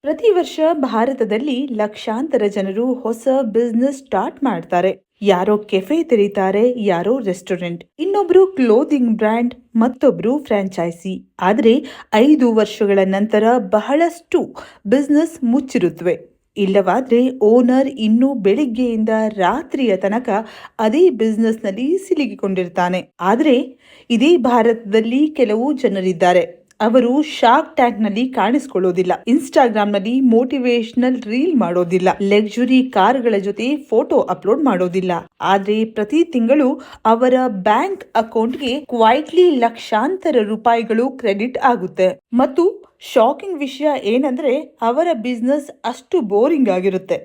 ಪ್ರತಿ ವರ್ಷ ಭಾರತದಲ್ಲಿ ಲಕ್ಷಾಂತರ ಜನರು ಹೊಸ ಬಿಸ್ನೆಸ್ ಸ್ಟಾರ್ಟ್ ಮಾಡ್ತಾರೆ. ಯಾರೋ ಕೆಫೆ ತೆರೀತಾರೆ, ಯಾರೋ ರೆಸ್ಟೋರೆಂಟ್, ಇನ್ನೊಬ್ರು ಕ್ಲೋದಿಂಗ್ ಬ್ರ್ಯಾಂಡ್, ಮತ್ತೊಬ್ರು ಫ್ರಾಂಚೈಸಿ. ಆದ್ರೆ 5 ವರ್ಷಗಳ ನಂತರ ಬಹಳಷ್ಟು ಬಿಸ್ನೆಸ್ ಮುಚ್ಚಿರುತ್ತವೆ. ಇಲ್ಲವಾದ್ರೆ ಓನರ್ ಇನ್ನೂ ಬೆಳಿಗ್ಗೆಯಿಂದ ರಾತ್ರಿಯ ತನಕ ಅದೇ ಬಿಸ್ನೆಸ್ನಲ್ಲಿ ಸಿಲುಕಿಕೊಂಡಿರ್ತಾನೆ. ಆದ್ರೆ ಇದೇ ಭಾರತದಲ್ಲಿ ಕೆಲವು ಜನರಿದ್ದಾರೆ. ಅವರು ಶಾರ್ಕ್ ಟ್ಯಾಂಕ್ ನಲ್ಲಿ ಕಾಣಿಸ್ಕೊಳ್ಳೋದಿಲ್ಲ, ಇನ್ಸ್ಟಾಗ್ರಾಮ್ ನಲ್ಲಿ ಮೋಟಿವೇಶನಲ್ ರೀಲ್ ಮಾಡೋದಿಲ್ಲ, ಲಕ್ಸುರಿ ಕಾರ್ಗಳ ಜೊತೆ ಫೋಟೋ ಅಪ್ಲೋಡ್ ಮಾಡೋದಿಲ್ಲ. ಆದ್ರೆ ಪ್ರತಿ ತಿಂಗಳು ಅವರ ಬ್ಯಾಂಕ್ ಅಕೌಂಟ್ಗೆ ಕ್ವೈಟ್ಲಿ ಲಕ್ಷಾಂತರ ರೂಪಾಯಿಗಳು ಕ್ರೆಡಿಟ್ ಆಗುತ್ತೆ. ಮತ್ತು ಶಾಕಿಂಗ್ ವಿಷಯ ಏನಂದ್ರೆ ಅವರ ಬಿಸ್ನೆಸ್ ಅಷ್ಟು ಬೋರಿಂಗ್ ಆಗಿರುತ್ತೆ.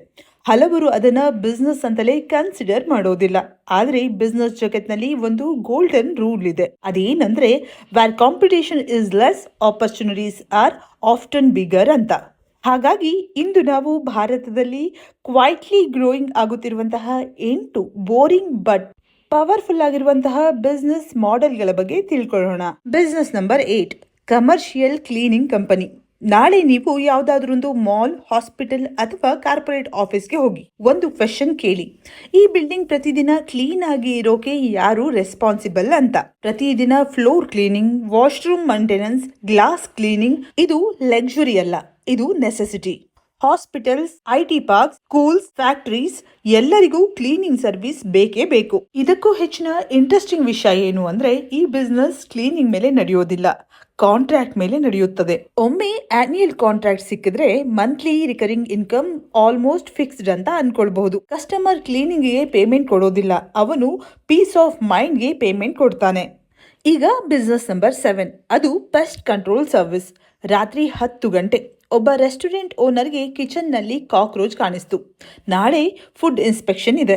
ಹಲವರು ಅದನ್ನ ಬಿಸ್ನೆಸ್ ಅಂತಲೇ ಕನ್ಸಿಡರ್ ಮಾಡೋದಿಲ್ಲ. ಆದ್ರೆ ಬಿಸ್ನೆಸ್ ಜಗತ್ನಲ್ಲಿ ಒಂದು ಗೋಲ್ಡನ್ ರೂಲ್ ಇದೆ. ಅದೇನಂದ್ರೆ where competition is less, opportunities are often bigger ಅಂತ. ಹಾಗಾಗಿ ಇಂದು ನಾವು ಭಾರತದಲ್ಲಿ ಕ್ವೈಟ್ಲಿ ಗ್ರೋಯಿಂಗ್ ಆಗುತ್ತಿರುವಂತಹ 8 ಬೋರಿಂಗ್ ಬಟ್ ಪವರ್ಫುಲ್ ಆಗಿರುವಂತಹ ಬಿಸ್ನೆಸ್ ಮಾಡೆಲ್ಗಳ ಬಗ್ಗೆ ತಿಳ್ಕೊಳ್ಳೋಣ. Business number 8, commercial cleaning company. ನಾಳೆ ನೀವು ಯಾವುದಾದ್ರೊಂದು ಮಾಲ್, ಹಾಸ್ಪಿಟಲ್ ಅಥವಾ ಕಾರ್ಪೊರೇಟ್ ಆಫೀಸ್ಗೆ ಹೋಗಿ ಒಂದು ಕ್ವೆಶನ್ ಕೇಳಿ: ಈ ಬಿಲ್ಡಿಂಗ್ ಪ್ರತಿದಿನ ಕ್ಲೀನ್ ಆಗಿ ಇರೋಕೆ ಯಾರು ರೆಸ್ಪಾನ್ಸಿಬಲ್ ಅಂತ. ಪ್ರತಿದಿನ floor cleaning, washroom maintenance, glass cleaning ಇದು ಲಕ್ಸುರಿ ಅಲ್ಲ, ಇದು necessity. Hospitals, IT parks, schools, factories ಎಲ್ಲರಿಗೂ ಕ್ಲೀನಿಂಗ್ ಸರ್ವಿಸ್ ಬೇಕೇ ಬೇಕು. ಇದಕ್ಕೂ ಹೆಚ್ಚಿನ ಇಂಟ್ರೆಸ್ಟಿಂಗ್ ವಿಷಯ ಏನು ಅಂದ್ರೆ ಈ ಬಿಸ್ನೆಸ್ ಕ್ಲೀನಿಂಗ್ ಮೇಲೆ ನಡೆಯೋದಿಲ್ಲ, ಕಾಂಟ್ರಾಕ್ಟ್ ಮೇಲೆ ನಡೆಯುತ್ತದೆ. ಒಮ್ಮೆ ಆನ್ಯುಯಲ್ ಕಾಂಟ್ರಾಕ್ಟ್ ಸಿಕ್ಕಿದ್ರೆ monthly recurring income almost fixed ಅಂತ ಅನ್ಕೊಳ್ಬಹುದು. ಕಸ್ಟಮರ್ ಕ್ಲೀನಿಂಗ್ ಗೆ ಪೇಮೆಂಟ್ ಕೊಡೋದಿಲ್ಲ, ಅವನು ಪೀಸ್ ಆಫ್ ಮೈಂಡ್ ಗೆ ಪೇಮೆಂಟ್ ಕೊಡ್ತಾನೆ. ಈಗ ಬಿಸ್ನೆಸ್ ನಂಬರ್ 7, ಅದು ಪೆಸ್ಟ್ ಕಂಟ್ರೋಲ್ ಸರ್ವಿಸ್. ರಾತ್ರಿ 10 ಗಂಟೆ ಒಬ್ಬ ರೆಸ್ಟೋರೆಂಟ್ ಓನರ್ಗೆ ಕಿಚನ್ ನಲ್ಲಿ ಕಾಕ್ರೋಚ್ ಕಾಣಿಸ್ತು. ನಾಳೆ ಫುಡ್ ಇನ್ಸ್ಪೆಕ್ಷನ್ ಇದೆ.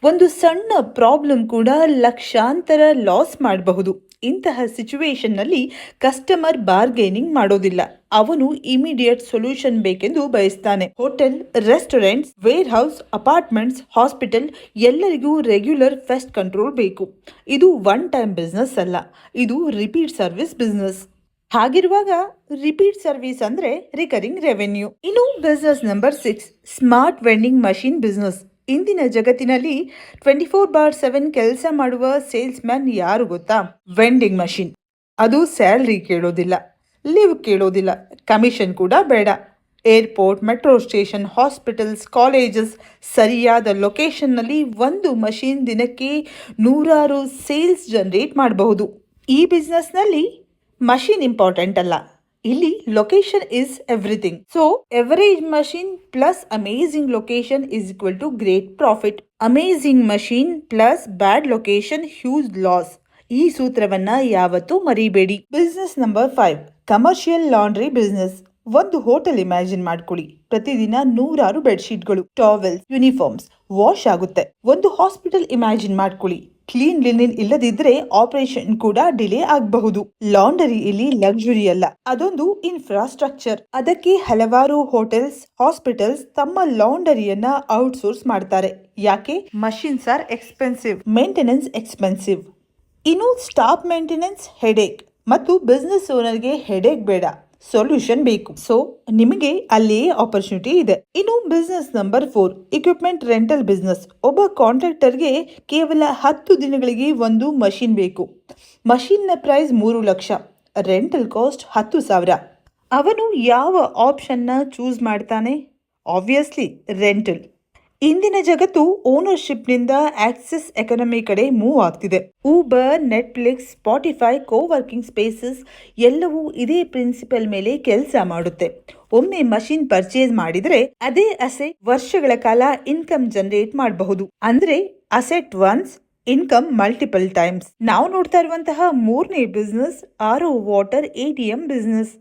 ಒಂದು ಸಣ್ಣ ಪ್ರಾಬ್ಲಮ್ ಕೂಡ ಲಕ್ಷಾಂತರ ಲಾಸ್ ಮಾಡಬಹುದು. ಇಂತಹ ಸಿಚುವೇಶನ್ ನಲ್ಲಿ ಕಸ್ಟಮರ್ ಬಾರ್ಗೇನಿಂಗ್ ಮಾಡೋದಿಲ್ಲ, ಅವನು ಇಮಿಡಿಯೇಟ್ ಸೊಲ್ಯೂಷನ್ ಬೇಕೆಂದು ಬಯಸ್ತಾನೆ. Hotel, restaurants, warehouse, apartments, hospital ಎಲ್ಲರಿಗೂ ರೆಗ್ಯುಲರ್ ಪೆಸ್ಟ್ ಕಂಟ್ರೋಲ್ ಬೇಕು. ಇದು ಒನ್ ಟೈಮ್ ಬಿಸ್ನೆಸ್ ಅಲ್ಲ, ಇದು ರಿಪೀಟ್ ಸರ್ವಿಸ್ ಬಿಸ್ನೆಸ್. ಹಾಗಿರುವಾಗ ರಿಪೀಟ್ ಸರ್ವಿಸ್ ಅಂದ್ರೆ ರಿಕರಿಂಗ್ ರೆವೆನ್ಯೂ. ಇನ್ನು business number 6, smart vending machine business. ಇಂದಿನ ಜಗತ್ತಿನಲ್ಲಿ 24/7 ಕೆಲಸ ಮಾಡುವ ಸೇಲ್ಸ್ ಮ್ಯಾನ್ ಯಾರು ಗೊತ್ತಾ? Vending machine. ಅದು ಸ್ಯಾಲ್ರಿ ಕೇಳೋದಿಲ್ಲ, ಲೀವ್ ಕೇಳೋದಿಲ್ಲ, ಕಮಿಷನ್ ಕೂಡ ಬೇಡ. Airport, metro station, hospitals, colleges ಸರಿಯಾದ ಲೊಕೇಶನ್ನಲ್ಲಿ ಒಂದು ಮಷೀನ್ ದಿನಕ್ಕೆ ನೂರಾರು ಸೇಲ್ಸ್ ಜನರೇಟ್ ಮಾಡಬಹುದು. ಈ ಬಿಸ್ನೆಸ್ನಲ್ಲಿ ಮಷೀನ್ ಇಂಪಾರ್ಟೆಂಟ್ ಅಲ್ಲ, ಇಲ್ಲಿ location is everything. So average machine plus amazing location is equal to great profit. Amazing machine plus bad location, huge loss. ಈ ಸೂತ್ರವನ್ನ ಯಾವತ್ತೂ ಮರಿಬೇಡಿ. Business number 5, commercial laundry business. ಒಂದು ಹೋಟೆಲ್ ಇಮ್ಯಾಜಿನ್ ಮಾಡ್ಕೊಳ್ಳಿ. ಪ್ರತಿದಿನ ನೂರಾರು ಬೆಡ್ಶೀಟ್ಗಳು, ಟಾವೆಲ್ಸ್, ಯೂನಿಫಾರ್ಮ್ಸ್ ವಾಶ್ ಆಗುತ್ತೆ. ಒಂದು ಹಾಸ್ಪಿಟಲ್ ಇಮ್ಯಾಜಿನ್ ಮಾಡ್ಕೊಳ್ಳಿ. ಕ್ಲೀನ್ ಲಿನಿನ್ ಇಲ್ಲದಿದ್ರೆ ಆಪರೇಷನ್ ಕೂಡ ಡಿಲೇ ಆಗಬಹುದು. ಲಾಂಡರಿ ಇಲ್ಲಿ ಲಕ್ಸುರಿ ಅಲ್ಲ, ಅದೊಂದು ಇನ್ಫ್ರಾಸ್ಟ್ರಕ್ಚರ್. ಅದಕ್ಕೆ ಹಲವಾರು ಹೋಟೆಲ್ಸ್, ಹಾಸ್ಪಿಟಲ್ಸ್ ತಮ್ಮ ಲಾಂಡರಿಯನ್ನ ಔಟ್ಸೋರ್ಸ್ ಮಾಡ್ತಾರೆ. ಯಾಕೆ? Machines are expensive, maintenance expensive. ಇನ್ನು ಸ್ಟಾಫ್ ಮೇಂಟೆನೆನ್ಸ್ ಹೆಡೇಕ್. ಮತ್ತು ಬಿಸ್ನೆಸ್ ಓನರ್ಗೆ ಹೆಡೇಕ್ ಬೇಡ, ಸೊಲ್ಯೂಷನ್ ಬೇಕು. ಸೊ ನಿಮಗೆ ಅಲ್ಲೇ ಆಪರ್ಚುನಿಟಿ ಇದೆ. ಇನ್ನು business number 4, equipment rental business. ಒಬ್ಬ ಕಾಂಟ್ರಾಕ್ಟರ್ಗೆ ಕೇವಲ 10 ದಿನಗಳಿಗೆ ಒಂದು ಮಷೀನ್ ಬೇಕು. ಮಷೀನ್ ನ ಪ್ರೈಸ್ 3 ಲಕ್ಷ, ರೆಂಟಲ್ ಕಾಸ್ಟ್ 10,000. ಅವನು ಯಾವ ಆಪ್ಷನ್ ನ ಚೂಸ್ ಮಾಡ್ತಾನೆ? Obviously rental. ಇಂದಿನ ಜಗತ್ತು ಓನರ್ಶಿಪ್ ನಿಂದ ಆಕ್ಸೆಸ್ ಎಕಾನಮಿ ಕಡೆ ಮೂವ್ ಆಗ್ತಿದೆ. ಊಬರ್, ನೆಟ್ಫ್ಲಿಕ್ಸ್, ಸ್ಪಾಟಿಫೈ, ಕೋವರ್ಕಿಂಗ್ ಸ್ಪೇಸಸ್ ಎಲ್ಲವೂ ಇದೇ ಪ್ರಿನ್ಸಿಪಲ್ ಮೇಲೆ ಕೆಲಸ ಮಾಡುತ್ತೆ. ಒಮ್ಮೆ ಮಷೀನ್ ಪರ್ಚೇಸ್ ಮಾಡಿದ್ರೆ ಅದೇ ಅಸೆಟ್ ವರ್ಷಗಳ ಕಾಲ ಇನ್ಕಮ್ ಜನರೇಟ್ ಮಾಡಬಹುದು. ಅಂದ್ರೆ asset once, income multiple times. ನಾವು ನೋಡ್ತಾ ಇರುವಂತಹ 3ನೇ business R O water ATM business.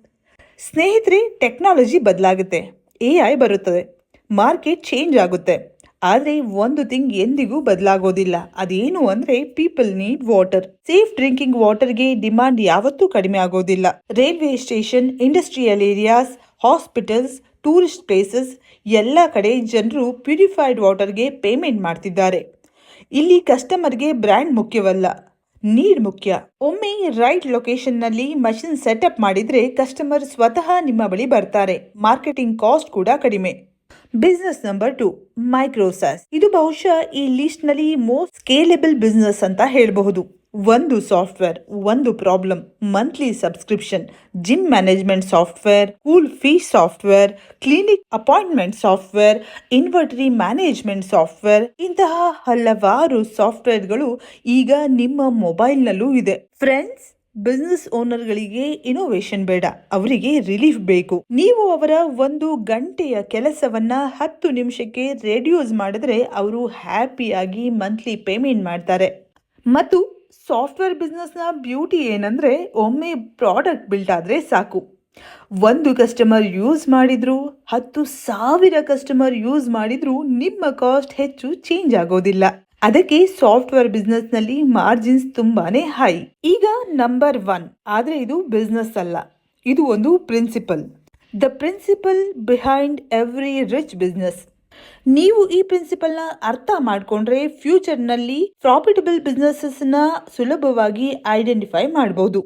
ಸ್ನೇಹಿತರೆ, ಟೆಕ್ನಾಲಜಿ ಬದಲಾಗುತ್ತೆ, AI ಬರುತ್ತದೆ, ಮಾರ್ಕೆಟ್ ಚೇಂಜ್ ಆಗುತ್ತೆ. ಆದರೆ ಒಂದು ಥಿಂಗ್ ಎಂದಿಗೂ ಬದಲಾಗೋದಿಲ್ಲ. ಅದೇನು ಅಂದ್ರೆ people need water. Safe drinking ವಾಟರ್ಗೆ ಡಿಮಾಂಡ್ ಯಾವತ್ತೂ ಕಡಿಮೆ ಆಗೋದಿಲ್ಲ. Railway station, industrial areas, hospitals, tourist places ಎಲ್ಲ ಕಡೆ ಜನರು ಪ್ಯೂರಿಫೈಡ್ ವಾಟರ್ಗೆ ಪೇಮೆಂಟ್ ಮಾಡ್ತಿದ್ದಾರೆ. ಇಲ್ಲಿ ಕಸ್ಟಮರ್ಗೆ ಬ್ರ್ಯಾಂಡ್ ಮುಖ್ಯವಲ್ಲ, ನೀಡ್ ಮುಖ್ಯ. ಒಮ್ಮೆ ರೈಟ್ ಲೊಕೇಶನ್ ನಲ್ಲಿ ಮಷಿನ್ ಸೆಟಪ್ ಮಾಡಿದ್ರೆ ಕಸ್ಟಮರ್ ಸ್ವತಃ ನಿಮ್ಮ ಬಳಿ ಬರ್ತಾರೆ. ಮಾರ್ಕೆಟಿಂಗ್ ಕಾಸ್ಟ್ ಕೂಡ ಕಡಿಮೆ. Business number 2, ಮೈಕ್ರೋಸಾಸ್. ಇದು ಬಹುಶಃ ಈ ಲಿಸ್ಟ್ ನಲ್ಲಿ ಮೋಸ್ಟ್ ಸ್ಕೇಲೆಬಲ್ ಬಿಸ್ನೆಸ್ ಅಂತ ಹೇಳಬಹುದು. ಒಂದು ಸಾಫ್ಟ್ವೇರ್, ಒಂದು problem, monthly subscription, gym management software, school fees software, clinic appointment software, inventory management software, ಇಂತಹ ಹಲವಾರು ಸಾಫ್ಟ್ವೇರ್ಗಳು ಈಗ ನಿಮ್ಮ ಮೊಬೈಲ್ನಲ್ಲೂ ಇದೆ. ಫ್ರೆಂಡ್ಸ್, ಬಿಸ್ನೆಸ್ ಓನರ್ಗಳಿಗೆ ಇನೋವೇಷನ್ ಬೇಡ, ಅವರಿಗೆ ರಿಲೀಫ್ ಬೇಕು. ನೀವು ಅವರ 1 ಗಂಟೆಯ ಕೆಲಸವನ್ನ 10 ನಿಮಿಷಕ್ಕೆ ರೆಡ್ಯೂಸ್ ಮಾಡಿದ್ರೆ ಅವರು ಹ್ಯಾಪಿಯಾಗಿ ಮಂತ್ಲಿ ಪೇಮೆಂಟ್ ಮಾಡ್ತಾರೆ. ಮತ್ತು ಸಾಫ್ಟ್ವೇರ್ ಬಿಸ್ನೆಸ್ನ ಬ್ಯೂಟಿ ಏನಂದ್ರೆ ಒಮ್ಮೆ ಪ್ರಾಡಕ್ಟ್ ಬಿಲ್ಡ್ ಆದ್ರೆ ಸಾಕು. 1 ಕಸ್ಟಮರ್ ಯೂಸ್ ಮಾಡಿದ್ರು 10,000 ಕಸ್ಟಮರ್ ಯೂಸ್ ಮಾಡಿದ್ರು ನಿಮ್ಮ ಕಾಸ್ಟ್ ಹೆಚ್ಚು ಚೇಂಜ್ ಆಗೋದಿಲ್ಲ. ಅದಕ್ಕೆ ಸಾಫ್ಟ್ವೇರ್ ಬಿಸ್ನೆಸ್ ನಲ್ಲಿ ಮಾರ್ಜಿನ್ಸ್ ತುಂಬಾನೇ ಹೈ. ಈಗ ನಂಬರ್ 1, ಆದ್ರೆ ಇದು ಬಿಸ್ನೆಸ್ ಅಲ್ಲ, ಇದು ಒಂದು principle. The principle behind every rich business. ನೀವು ಈ ಪ್ರಿನ್ಸಿಪಲ್ ನ ಅರ್ಥ ಮಾಡ್ಕೊಂಡ್ರೆ ಫ್ಯೂಚರ್ ನಲ್ಲಿ ಪ್ರಾಫಿಟಬಲ್ ಬಿಸ್ನೆಸಸ್ ನ ಸುಲಭವಾಗಿ ಐಡೆಂಟಿಫೈ ಮಾಡಬಹುದು.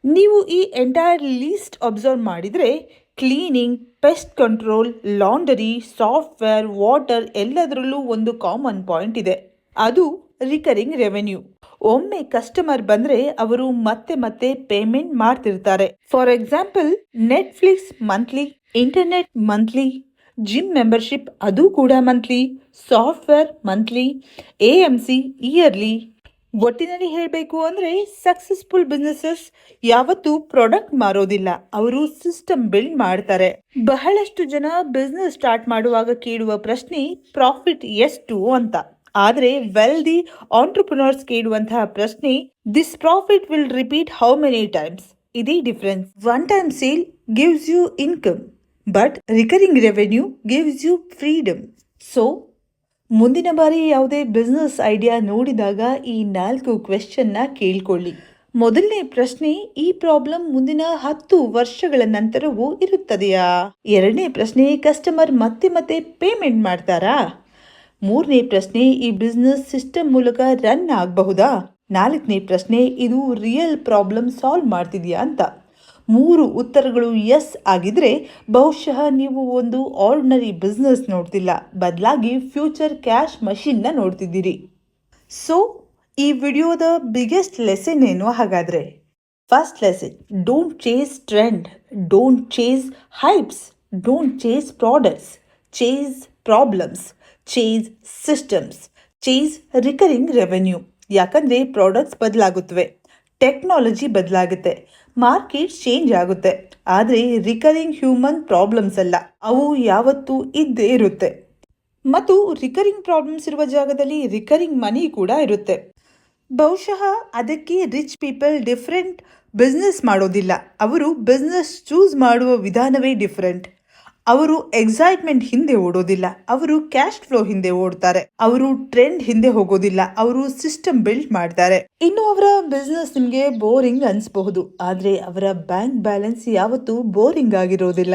ನೀವು ಈ ಎಂಟೈರ್ ಲಿಸ್ಟ್ ಅಬ್ಸರ್ವ್ ಮಾಡಿದ್ರೆ cleaning, pest control, laundry, software, water ಎಲ್ಲದರಲ್ಲೂ ಒಂದು ಕಾಮನ್ ಪಾಯಿಂಟ್ ಇದೆ. ಅದು ರಿಕರಿಂಗ್ ರೆವೆನ್ಯೂ. ಒಮ್ಮೆ ಕಸ್ಟಮರ್ ಬಂದ್ರೆ ಅವರು ಮತ್ತೆ ಮತ್ತೆ ಪೇಮೆಂಟ್ ಮಾಡ್ತಿರ್ತಾರೆ. For example, Netflix monthly, internet monthly, gym membership ಅದು ಕೂಡ monthly, software monthly, AMC yearly. ಒಟ್ಟಿನಲ್ಲಿ ಹೇಳಬೇಕು ಅಂದ್ರೆ ಸಕ್ಸಸ್ಫುಲ್ ಬಿಸ್ನೆಸಸ್ ಯಾವತ್ತೂ ಪ್ರಾಡಕ್ಟ್ ಮಾರೋದಿಲ್ಲ, ಅವರು ಸಿಸ್ಟಮ್ ಬಿಲ್ಡ್ ಮಾಡ್ತಾರೆ. ಬಹಳಷ್ಟು ಜನ ಬಿಸ್ನೆಸ್ ಸ್ಟಾರ್ಟ್ ಮಾಡುವಾಗ ಕೇಳುವ ಪ್ರಶ್ನೆ ಪ್ರಾಫಿಟ್ ಎಷ್ಟು ಅಂತ. ಆದ್ರೆ ವೆಲ್ದಿ ಆಂಟ್ರಪ್ರಿನರ್ಸ್ ಕೇಳುವಂತಹ ಪ್ರಶ್ನೆ this profit will repeat how many times. ಇದೇ difference. One time sale gives you income, but recurring revenue gives you freedom. So ಮುಂದಿನ ಬಾರಿ ಯಾವುದೇ ಬಿಸ್ನೆಸ್ ಐಡಿಯಾ ನೋಡಿದಾಗ ಈ 4 ಕ್ವೆಶ್ಚನ್ನ ಕೇಳ್ಕೊಳ್ಳಿ. ಮೊದಲನೇ ಪ್ರಶ್ನೆ, ಈ ಪ್ರಾಬ್ಲಮ್ ಮುಂದಿನ 10 ವರ್ಷಗಳ ನಂತರವೂ ಇರುತ್ತದೆಯಾ? ಎರಡನೇ ಪ್ರಶ್ನೆ, ಕಸ್ಟಮರ್ ಮತ್ತೆ ಮತ್ತೆ ಪೇಮೆಂಟ್ ಮಾಡ್ತಾರಾ? ಮೂರನೇ ಪ್ರಶ್ನೆ, ಈ ಬಿಸ್ನೆಸ್ ಸಿಸ್ಟಮ್ ಮೂಲಕ ರನ್ ಆಗಬಹುದಾ? ನಾಲ್ಕನೇ ಪ್ರಶ್ನೆ, ಇದು ರಿಯಲ್ ಪ್ರಾಬ್ಲಮ್ ಸಾಲ್ವ್ ಮಾಡ್ತಿದ್ಯಾ ಅಂತ. 3 ಉತ್ತರಗಳು ಎಸ್ ಆಗಿದ್ರೆ ಬಹುಶಃ ನೀವು ಒಂದು ಆರ್ಡಿನರಿ ಬಿಸ್ನೆಸ್ ನೋಡ್ತಿಲ್ಲ, ಬದಲಾಗಿ ಫ್ಯೂಚರ್ ಕ್ಯಾಶ್ ಮಷಿನ್ನ ನೋಡ್ತಿದ್ದೀರಿ. ಸೊ ಈ ವಿಡಿಯೋದ ಬಿಗ್ಗೆಸ್ಟ್ ಲೆಸನ್ ಏನು ಹಾಗಾದ್ರೆ? First lesson, don't chase trend, don't chase hypes, don't chase products, chase problems, chase systems, chase recurring revenue. ಯಾಕಂದ್ರೆ ಪ್ರಾಡಕ್ಟ್ಸ್ ಬದಲಾಗುತ್ತವೆ, ಟೆಕ್ನಾಲಜಿ ಬದಲಾಗುತ್ತೆ, ಮಾರ್ಕೆಟ್ ಚೇಂಜ್ ಆಗುತ್ತೆ. ಆದರೆ ರಿಕರಿಂಗ್ ಹ್ಯೂಮನ್ ಪ್ರಾಬ್ಲಮ್ಸ್ ಅಲ್ಲ, ಅವು ಯಾವತ್ತೂ ಇದ್ದೇ ಇರುತ್ತೆ. ಮತ್ತು ರಿಕರಿಂಗ್ ಪ್ರಾಬ್ಲಮ್ಸ್ ಇರುವ ಜಾಗದಲ್ಲಿ ರಿಕರಿಂಗ್ ಮನಿ ಕೂಡ ಇರುತ್ತೆ. ಬಹುಶಃ ಅದಕ್ಕೆ ರಿಚ್ ಪೀಪಲ್ ಡಿಫ್ರೆಂಟ್ ಬಿಸ್ನೆಸ್ ಮಾಡೋದಿಲ್ಲ, ಅವರು ಬಿಸ್ನೆಸ್ ಚೂಸ್ ಮಾಡುವ ವಿಧಾನವೇ ಡಿಫ್ರೆಂಟ್. ಅವರು ಎಕ್ಸೈಟ್ಮೆಂಟ್ ಹಿಂದೆ ಓಡೋದಿಲ್ಲ, ಅವರು ಕ್ಯಾಶ್ ಫ್ಲೋ ಹಿಂದೆ ಓಡ್ತಾರೆ. ಅವರು ಟ್ರೆಂಡ್ ಹಿಂದೆ ಹೋಗೋದಿಲ್ಲ, ಅವರು ಸಿಸ್ಟಮ್ ಬಿಲ್ಡ್ ಮಾಡ್ತಾರೆ. ಇನ್ನು ಅವರ ಬಿಸ್ನೆಸ್ ನಿಮಗೆ ಬೋರಿಂಗ್ ಅನ್ಸಬಹುದು, ಆದ್ರೆ ಅವರ ಬ್ಯಾಂಕ್ ಬ್ಯಾಲೆನ್ಸ್ ಯಾವತ್ತೂ ಬೋರಿಂಗ್ ಆಗಿರೋದಿಲ್ಲ.